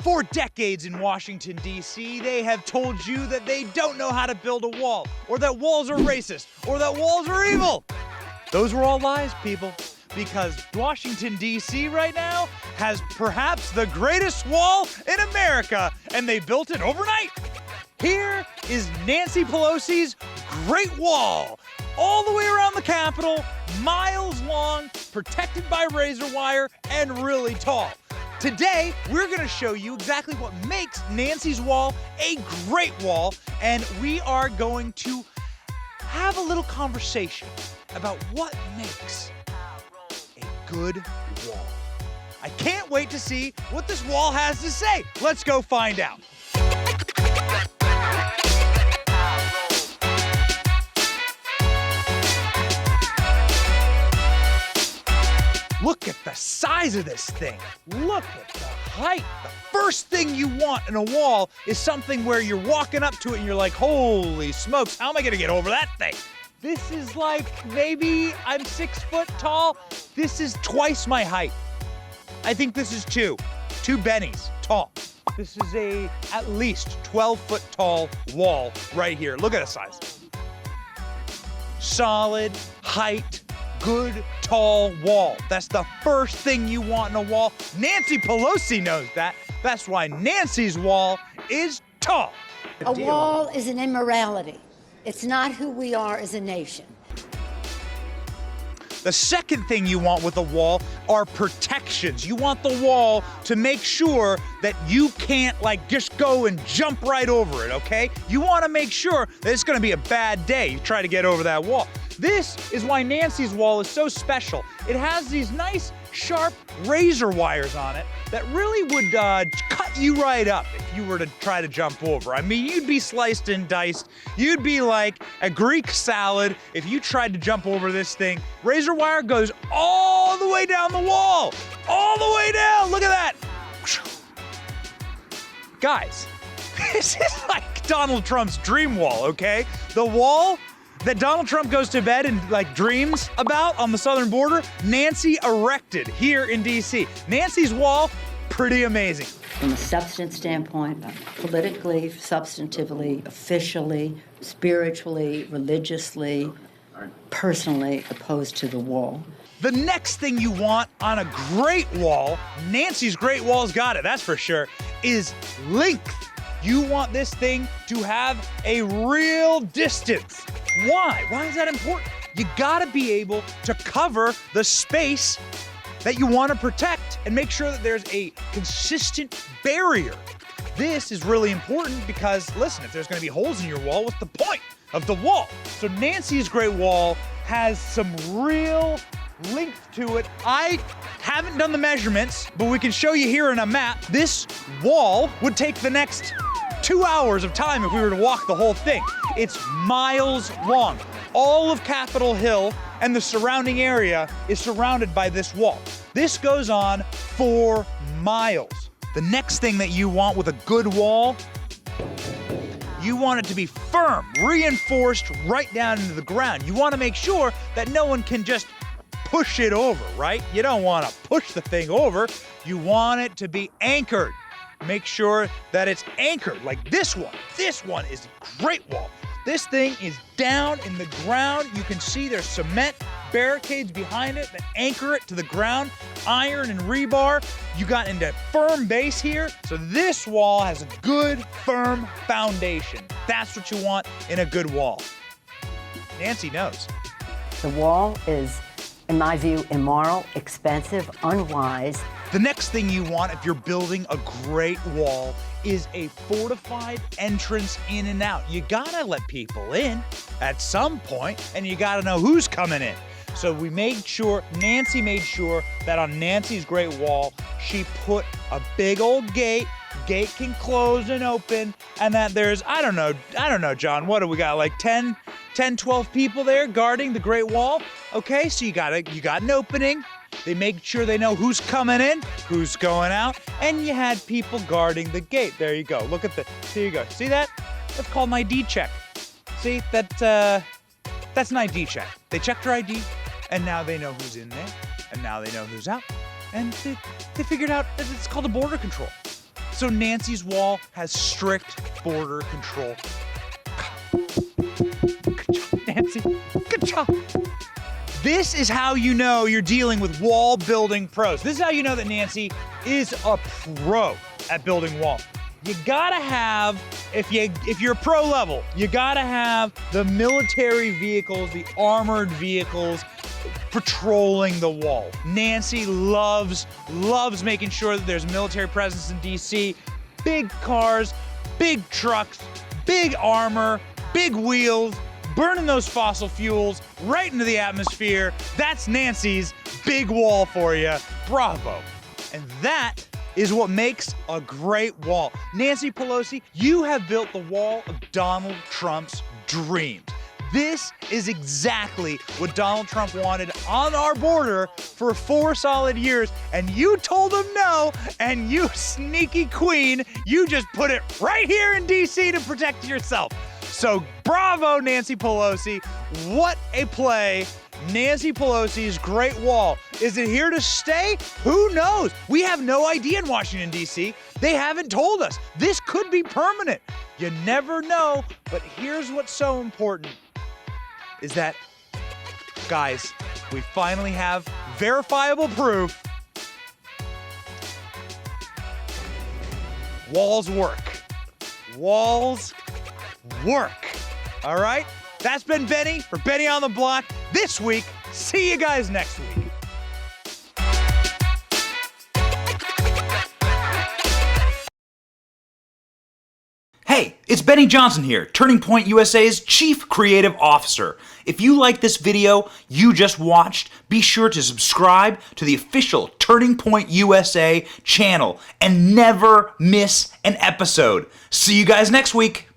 For decades in Washington, D.C., they have told you that they don't know how to build a wall, or that walls are racist, or that walls are evil. Those were all lies, people, because Washington, D.C. right now has perhaps the greatest wall in America, and they built it overnight. Here is Nancy Pelosi's Great Wall, all the way around the Capitol, miles long, protected by razor wire, and really tall. Today, we're gonna show you exactly what makes Nancy's wall a great wall, and we are going to have a little conversation about what makes a good wall. I can't wait to see what this wall has to say. Let's go find out. Look at the size of this thing. Look at the height. The first thing you want in a wall is something where you're walking up to it and you're like, holy smokes, how am I gonna get over that thing? This is like, maybe I'm 6 foot tall. This is twice my height. I think this is two bennies tall. This is a at least 12 foot tall wall right here. Look at the size. Solid height. Good, tall wall. That's the first thing you want in a wall. Nancy Pelosi knows that. That's why Nancy's wall is tall. A wall is an immorality. It's not who we are as a nation. The second thing you want with a wall are protections. You want the wall to make sure that you can't just go and jump right over it, okay? You want to make sure that it's going to be a bad day. You try to get over that wall. This is why Nancy's wall is so special. It has these nice, sharp razor wires on it that really would cut you right up if you were to try to jump over. I mean, you'd be sliced and diced. You'd be like a Greek salad if you tried to jump over this thing. Razor wire goes all the way down the wall. All the way down. Look at that. Guys, this is like Donald Trump's dream wall, okay? The wall that Donald Trump goes to bed and dreams about on the southern border, Nancy erected here in DC. Nancy's wall, pretty amazing. From a substance standpoint, politically, substantively, officially, spiritually, religiously, personally opposed to the wall. The next thing you want on a great wall, Nancy's great wall's got it, that's for sure, is length. You want this thing to have a real distance. Why? Why is that important? You gotta be able to cover the space that you want to protect and make sure that there's a consistent barrier. This is really important because, listen, if there's gonna be holes in your wall, what's the point of the wall? So Nancy's great wall has some real length to it. I haven't done the measurements, but we can show you here in a map. This wall would take the next 2 hours of time if we were to walk the whole thing. It's miles long. All of Capitol Hill and the surrounding area is surrounded by this wall. This goes on 4 miles. The next thing that you want with a good wall, you want it to be firm, reinforced right down into the ground. You want to make sure that no one can just push it over, right? You don't want to push the thing over. You want it to be anchored. Make sure that it's anchored like this one. This one is a great wall. This thing is down in the ground. You can see there's cement barricades behind it that anchor it to the ground, iron and rebar. You got into firm base here. So this wall has a good, firm foundation. That's what you want in a good wall. Nancy knows. The wall is, in my view, immoral, expensive, unwise. The next thing you want if you're building a great wall is a fortified entrance in and out. You gotta let people in at some point, and you gotta know who's coming in. So Nancy made sure that on Nancy's great wall, she put a big old gate. Gate can close and open, and that there's, I don't know, John, what do we got, like 10, 12 people there guarding the great wall? Okay, so you got an opening. They make sure they know who's coming in, who's going out, and you had people guarding the gate. There you go. Look at there you go. See that? That's called an ID check. See, that's an ID check. They checked your ID, and now they know who's in there, and now they know who's out, and they figured out that it's called a border control. So Nancy's wall has strict border control. Good job, Nancy. Good job. This is how you know you're dealing with wall building pros. This is how you know that Nancy is a pro at building walls. You gotta have, if you're pro level, you gotta have the military vehicles, the armored vehicles patrolling the wall. Nancy loves making sure that there's military presence in DC. Big cars, big trucks, big armor, big wheels, burning those fossil fuels right into the atmosphere. That's Nancy's big wall for you. Bravo. And that is what makes a great wall. Nancy Pelosi, you have built the wall of Donald Trump's dreams. This is exactly what Donald Trump wanted on our border for 4 solid years, and you told him no, and you sneaky queen, you just put it right here in DC to protect yourself. So bravo, Nancy Pelosi. What a play. Nancy Pelosi's Great Wall. Is it here to stay? Who knows? We have no idea in Washington, D.C. They haven't told us. This could be permanent. You never know. But here's what's so important is that, guys, we finally have verifiable proof. Walls work. Walls work. All right? That's been Benny for Benny on the Block this week. See you guys next week. Hey, it's Benny Johnson here, Turning Point USA's Chief Creative Officer. If you like this video you just watched, be sure to subscribe to the official Turning Point USA channel and never miss an episode. See you guys next week.